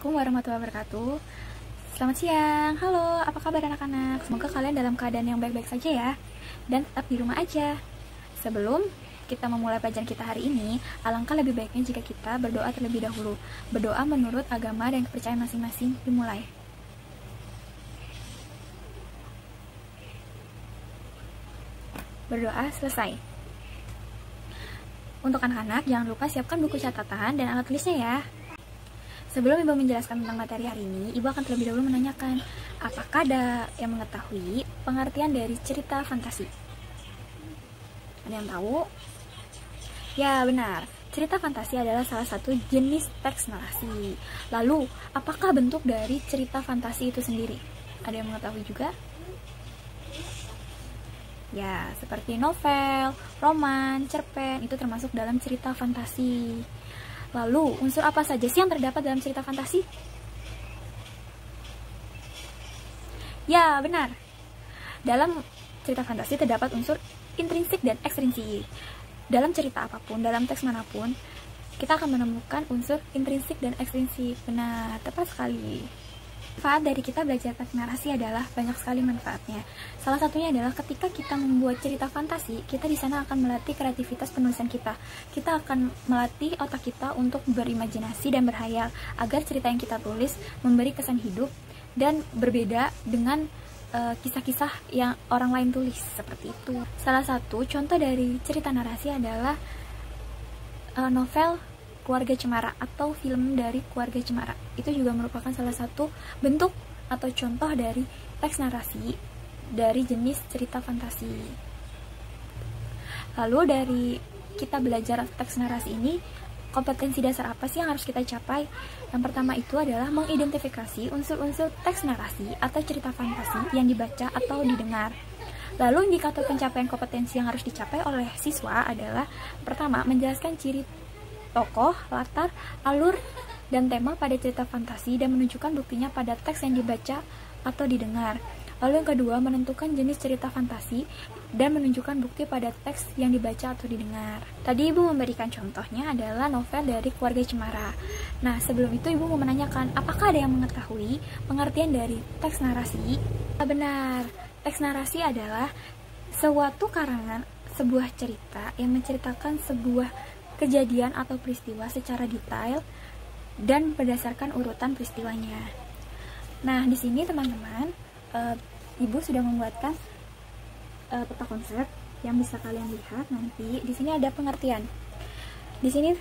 Assalamualaikum warahmatullahi wabarakatuh. Selamat siang, halo, apa kabar anak-anak? Semoga kalian dalam keadaan yang baik-baik saja ya, dan tetap di rumah aja. Sebelum kita memulai pelajaran kita hari ini, alangkah lebih baiknya jika kita berdoa terlebih dahulu. Berdoa menurut agama dan kepercayaan masing-masing dimulai. Berdoa selesai. Untuk anak-anak, jangan lupa siapkan buku catatan dan alat tulisnya ya. Sebelum Ibu menjelaskan tentang materi hari ini, Ibu akan terlebih dahulu menanyakan, apakah ada yang mengetahui pengertian dari cerita fantasi? Ada yang tahu? Ya, benar. Cerita fantasi adalah salah satu jenis teks narasi. Lalu, apakah bentuk dari cerita fantasi itu sendiri? Ada yang mengetahui juga? Ya, seperti novel, roman, cerpen, itu termasuk dalam cerita fantasi. Lalu, unsur apa saja sih yang terdapat dalam cerita fantasi? Ya, benar. Dalam cerita fantasi terdapat unsur intrinsik dan ekstrinsik. Dalam cerita apapun, dalam teks manapun, kita akan menemukan unsur intrinsik dan ekstrinsik. Benar, tepat sekali. Manfaat dari kita belajar teks narasi adalah banyak sekali manfaatnya. Salah satunya adalah ketika kita membuat cerita fantasi, kita di sana akan melatih kreativitas penulisan kita. Kita akan melatih otak kita untuk berimajinasi dan berhayal agar cerita yang kita tulis memberi kesan hidup dan berbeda dengan kisah-kisah yang orang lain tulis, seperti itu. Salah satu contoh dari cerita narasi adalah novel Keluarga Cemara atau film dari Keluarga Cemara. Itu juga merupakan salah satu bentuk atau contoh dari teks narasi dari jenis cerita fantasi. Lalu dari kita belajar teks narasi ini, kompetensi dasar apa sih yang harus kita capai? Yang pertama itu adalah mengidentifikasi unsur-unsur teks narasi atau cerita fantasi yang dibaca atau didengar. Lalu indikator pencapaian kompetensi yang harus dicapai oleh siswa adalah pertama, menjelaskan ciri tokoh, latar, alur, dan tema pada cerita fantasi dan menunjukkan buktinya pada teks yang dibaca atau didengar. Lalu yang kedua, menentukan jenis cerita fantasi dan menunjukkan bukti pada teks yang dibaca atau didengar. Tadi Ibu memberikan contohnya adalah novel dari Keluarga Cemara. Nah, sebelum itu Ibu mau menanyakan, apakah ada yang mengetahui pengertian dari teks narasi? Benar, teks narasi adalah suatu karangan, sebuah cerita yang menceritakan sebuah kejadian atau peristiwa secara detail dan berdasarkan urutan peristiwanya. Nah, di sini teman-teman, Ibu sudah membuatkan peta konsep yang bisa kalian lihat nanti. Di sini ada pengertian. Di sini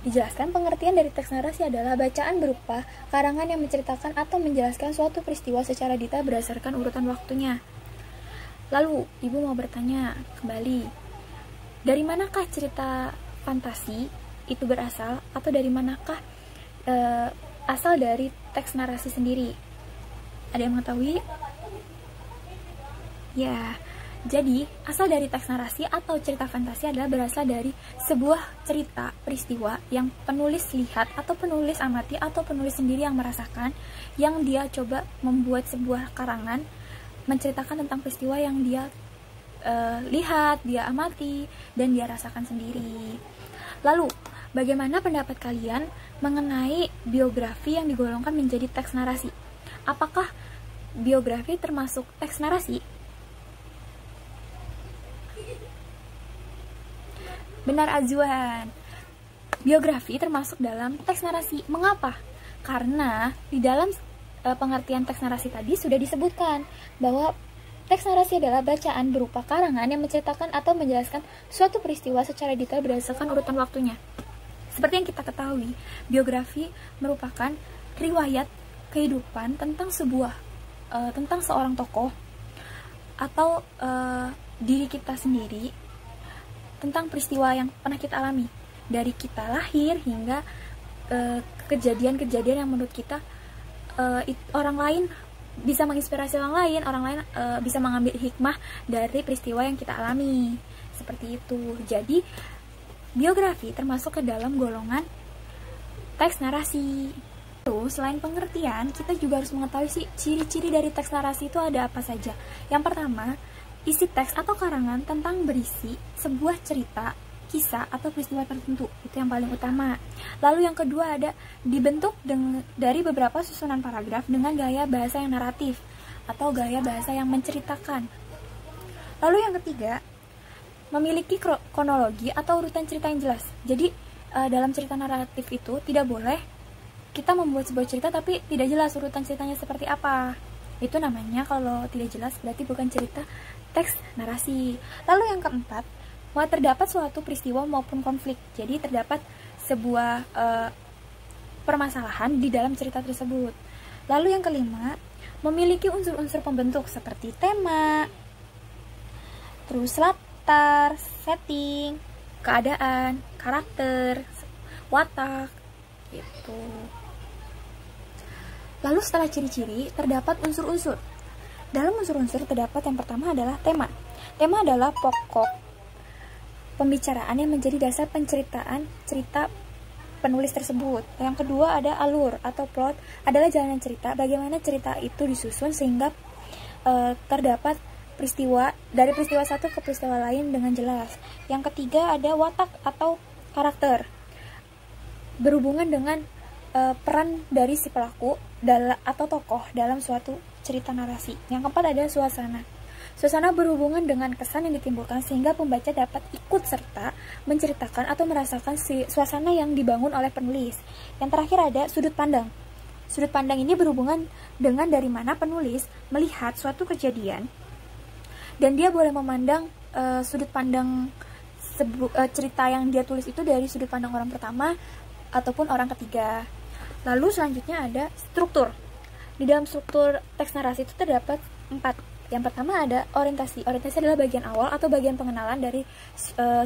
dijelaskan pengertian dari teks narasi adalah bacaan berupa karangan yang menceritakan atau menjelaskan suatu peristiwa secara detail berdasarkan urutan waktunya. Lalu, Ibu mau bertanya kembali, dari manakah cerita fantasi itu berasal, atau dari manakah asal dari teks narasi sendiri? Ada yang mengetahui? Ya, jadi asal dari teks narasi atau cerita fantasi adalah berasal dari sebuah cerita peristiwa yang penulis lihat atau penulis amati atau penulis sendiri yang merasakan, yang dia coba membuat sebuah karangan menceritakan tentang peristiwa yang dia lihat, dia amati, dan dia rasakan sendiri. Lalu, bagaimana pendapat kalian mengenai biografi yang digolongkan menjadi teks narasi? Apakah biografi termasuk teks narasi? Benar, Azwan. Biografi termasuk dalam teks narasi. Mengapa? Karena di dalam pengertian teks narasi tadi sudah disebutkan bahwa teks narasi adalah bacaan berupa karangan yang menceritakan atau menjelaskan suatu peristiwa secara detail berdasarkan urutan waktunya. Seperti yang kita ketahui, biografi merupakan riwayat kehidupan tentang tentang seorang tokoh atau diri kita sendiri, tentang peristiwa yang pernah kita alami dari kita lahir hingga kejadian-kejadian yang menurut kita orang lain bisa menginspirasi orang lain bisa mengambil hikmah dari peristiwa yang kita alami. Seperti itu. Jadi, biografi termasuk ke dalam golongan teks narasi. Terus, selain pengertian, kita juga harus mengetahui sih ciri-ciri dari teks narasi itu ada apa saja. Yang pertama, isi teks atau karangan tentang berisi sebuah cerita kisah atau peristiwa tertentu. Itu yang paling utama. Lalu yang kedua ada dibentuk dari beberapa susunan paragraf dengan gaya bahasa yang naratif atau gaya bahasa yang menceritakan. Lalu yang ketiga, memiliki kronologi atau urutan cerita yang jelas. Jadi dalam cerita naratif itu tidak boleh kita membuat sebuah cerita tapi tidak jelas urutan ceritanya seperti apa. Itu namanya kalau tidak jelas berarti bukan cerita teks narasi. Lalu yang keempat, terdapat suatu peristiwa maupun konflik. Jadi terdapat sebuah permasalahan di dalam cerita tersebut. Lalu yang kelima, memiliki unsur-unsur pembentuk seperti tema, terus latar, setting, keadaan, karakter, watak, gitu. Lalu setelah ciri-ciri, terdapat unsur-unsur. Dalam unsur-unsur terdapat yang pertama adalah tema. Tema adalah pokok pembicaraan yang menjadi dasar penceritaan cerita penulis tersebut. Yang kedua ada alur atau plot, adalah jalanan cerita, bagaimana cerita itu disusun sehingga terdapat peristiwa dari peristiwa satu ke peristiwa lain dengan jelas. Yang ketiga ada watak atau karakter, berhubungan dengan peran dari si pelaku atau tokoh dalam suatu cerita narasi. Yang keempat ada suasana. Suasana berhubungan dengan kesan yang ditimbulkan sehingga pembaca dapat ikut serta menceritakan atau merasakan suasana yang dibangun oleh penulis. Yang terakhir ada sudut pandang. Sudut pandang ini berhubungan dengan dari mana penulis melihat suatu kejadian dan dia boleh memandang sudut pandang cerita yang dia tulis itu dari sudut pandang orang pertama ataupun orang ketiga. Lalu selanjutnya ada struktur. Di dalam struktur teks narasi itu terdapat 4. Yang pertama ada orientasi. Orientasi adalah bagian awal atau bagian pengenalan dari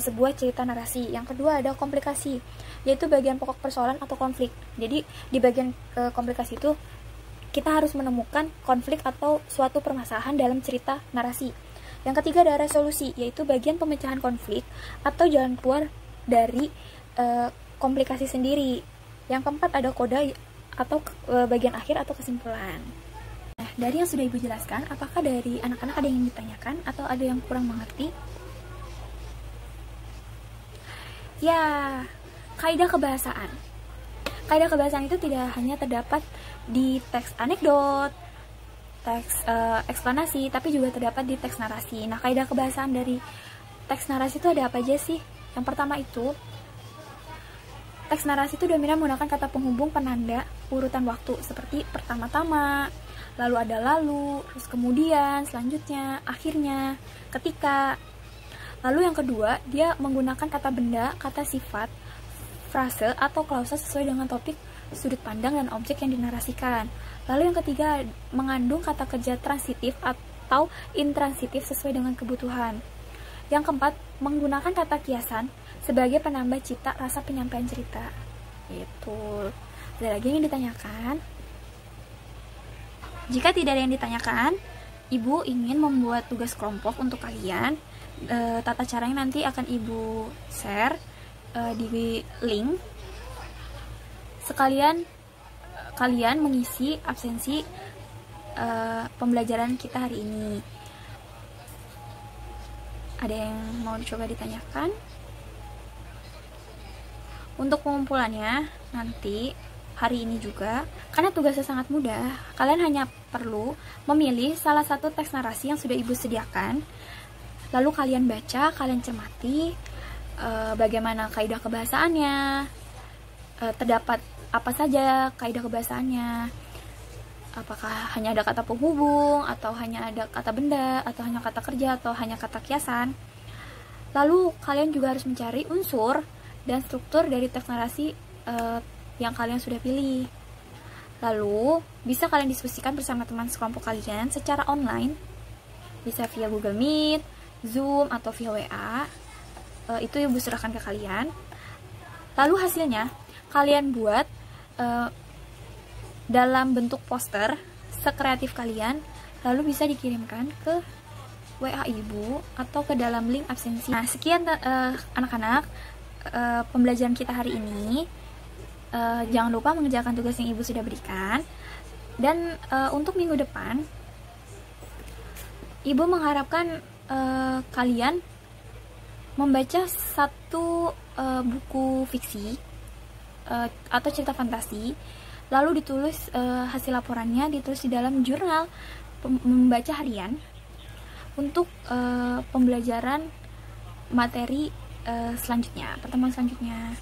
sebuah cerita narasi. Yang kedua ada komplikasi, yaitu bagian pokok persoalan atau konflik. Jadi di bagian komplikasi itu kita harus menemukan konflik atau suatu permasalahan dalam cerita narasi. Yang ketiga ada resolusi, yaitu bagian pemecahan konflik atau jalan keluar dari komplikasi sendiri. Yang keempat ada koda atau bagian akhir atau kesimpulan. Dari yang sudah Ibu jelaskan, apakah dari anak-anak ada yang ditanyakan atau ada yang kurang mengerti? Ya, kaidah kebahasaan. Kaidah kebahasaan itu tidak hanya terdapat di teks anekdot, teks eksplanasi, tapi juga terdapat di teks narasi. Nah, kaidah kebahasaan dari teks narasi itu ada apa aja sih? Yang pertama itu, teks narasi itu dominan menggunakan kata penghubung penanda urutan waktu seperti pertama-tama, lalu ada lalu, terus kemudian, selanjutnya, akhirnya, ketika. Lalu yang kedua, dia menggunakan kata benda, kata sifat, frase, atau klausa sesuai dengan topik, sudut pandang, dan objek yang dinarasikan. Lalu yang ketiga, mengandung kata kerja transitif atau intransitif sesuai dengan kebutuhan. Yang keempat, menggunakan kata kiasan sebagai penambah cita rasa penyampaian cerita. Itu. Ada lagi yang ditanyakan? Jika tidak ada yang ditanyakan, Ibu ingin membuat tugas kelompok untuk kalian. Tata caranya nanti akan Ibu share di link. Sekalian kalian mengisi absensi pembelajaran kita hari ini. Ada yang mau dicoba ditanyakan? Untuk pengumpulannya nanti hari ini juga, karena tugasnya sangat mudah, kalian hanya perlu memilih salah satu teks narasi yang sudah Ibu sediakan, lalu kalian baca, kalian cermati bagaimana kaidah kebahasaannya, terdapat apa saja kaidah kebahasaannya, apakah hanya ada kata penghubung, atau hanya ada kata benda, atau hanya kata kerja, atau hanya kata kiasan. Lalu kalian juga harus mencari unsur dan struktur dari teks narasi yang kalian sudah pilih. Lalu bisa kalian diskusikan bersama teman sekelompok kalian secara online, bisa via Google Meet, Zoom, atau via WA. Itu Ibu serahkan ke kalian. Lalu hasilnya kalian buat dalam bentuk poster sekreatif kalian, lalu bisa dikirimkan ke WA Ibu atau ke dalam link absensi. Nah, sekian anak-anak pembelajaran kita hari ini. Jangan lupa mengerjakan tugas yang Ibu sudah berikan. Dan untuk minggu depan, Ibu mengharapkan kalian membaca satu buku fiksi atau cerita fantasi, lalu ditulis hasil laporannya ditulis di dalam jurnal membaca harian untuk pembelajaran materi selanjutnya, pertemuan selanjutnya.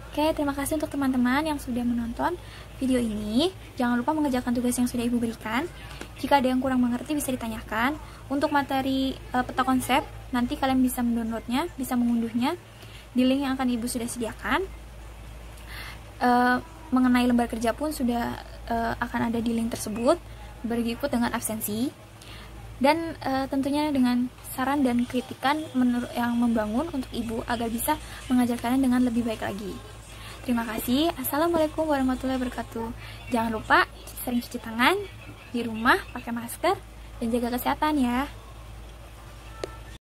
Oke, terima kasih untuk teman-teman yang sudah menonton video ini. Jangan lupa mengerjakan tugas yang sudah Ibu berikan. Jika ada yang kurang mengerti bisa ditanyakan. Untuk materi peta konsep, nanti kalian bisa mendownloadnya, bisa mengunduhnya di link yang akan Ibu sudah sediakan. Mengenai lembar kerja pun sudah akan ada di link tersebut, berikut dengan absensi, dan tentunya dengan saran dan kritikan yang membangun untuk Ibu agar bisa mengajarkannya dengan lebih baik lagi. Terima kasih. Assalamualaikum warahmatullahi wabarakatuh. Jangan lupa sering cuci tangan di rumah, pakai masker, dan jaga kesehatan ya.